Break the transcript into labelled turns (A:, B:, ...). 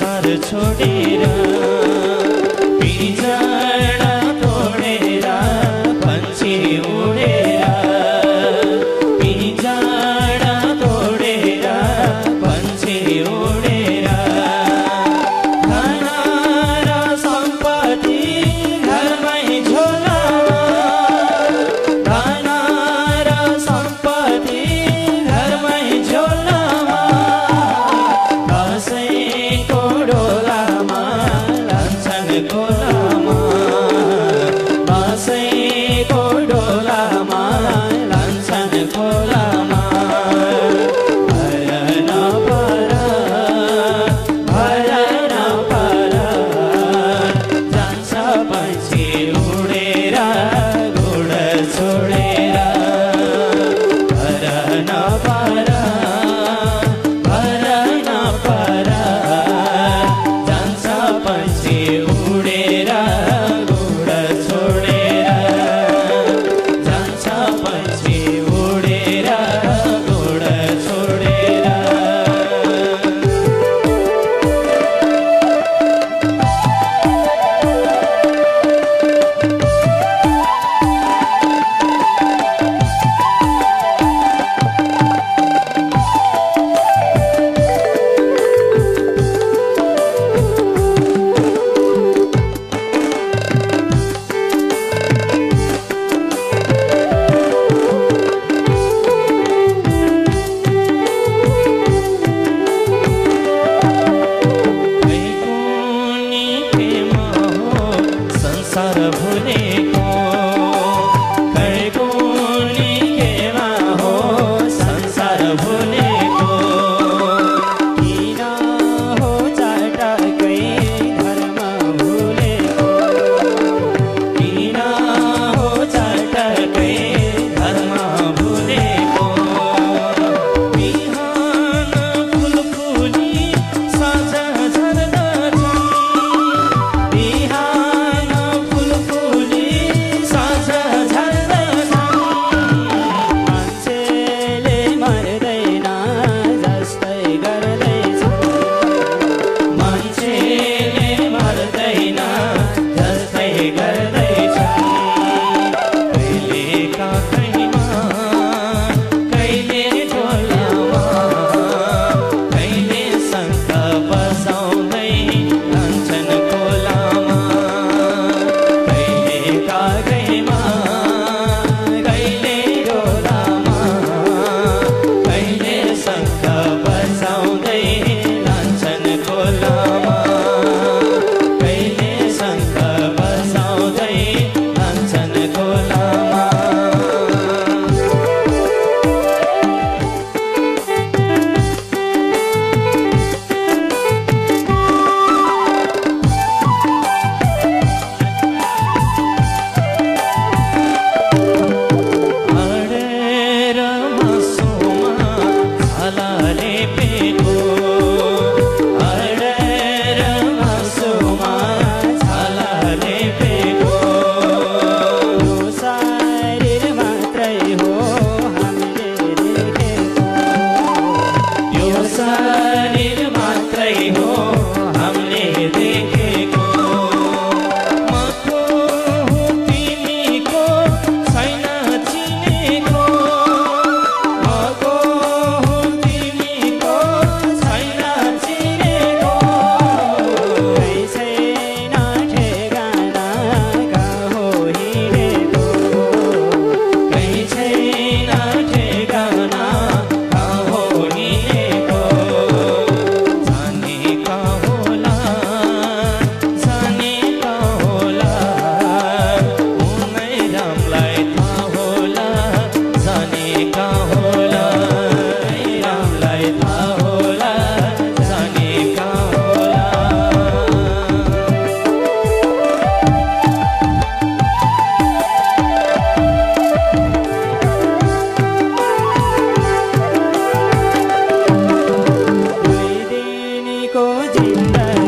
A: संसार छोडेर पिंजरा तोडेर पंछी उडेर पिंजरा तोडेर पंछी उडेर धन र सम्पत्ति घरमै झोलामा धन र सम्पत्ति घरमै झोलामा कसैको डोलामा लान्छन् खोलामा कसैको डोलामा लान्छन् खोलामा भर नपर जान्छ पंछी उडेर गुड छोडेर भर नपर जान्छ पंछी उडेर गुड छोडेर जान्छ पंछी उडेर गुड छोडेर संसार भुलेको खैकुनी केमा हो संसार भुलेको किन हो चटकै धर्म भुलेको किन हो चटकै धर्म भुलेको बिहान फुल फुली साँझ झर्दछ बिहान फुल फुली साँझ झर्दछ मान्छेले मर्दैन जस्तै गर्दैछ मान्छेले मर्दैन जस्तै गर्दैछ कहिले काखैमा कहिले टोलामा कहिले शङ्ख बजाउँदै लान्छन् खोलामा कहिले काखैमा कहिले टोलामा कहिले शङ्ख बजाउँदै लान्छन् खोलामा कहिले शङ्ख बजाउँदै लान्छन् खोलामा अडेर मासुमा छाला लेपेको अडेर मासुमा छाला लेपेको यो शरीर मात्रै हो हामीले देखेको यो शरीर मात्रै हो हामीले देखेको मको हो तिमीको छैन चिनेको मको हो तिमीको छैन चिनेको कहीँ छैन ठेगाना कहाँ हो हिँडेको कहीँ छैन ठेगाना कहाँ हो हिँडेको जानेका होला उनै रामलाई थाहा होला जानेका होला रामलाई थाहा होला जानेका होला दुई दिनको जिन्दगी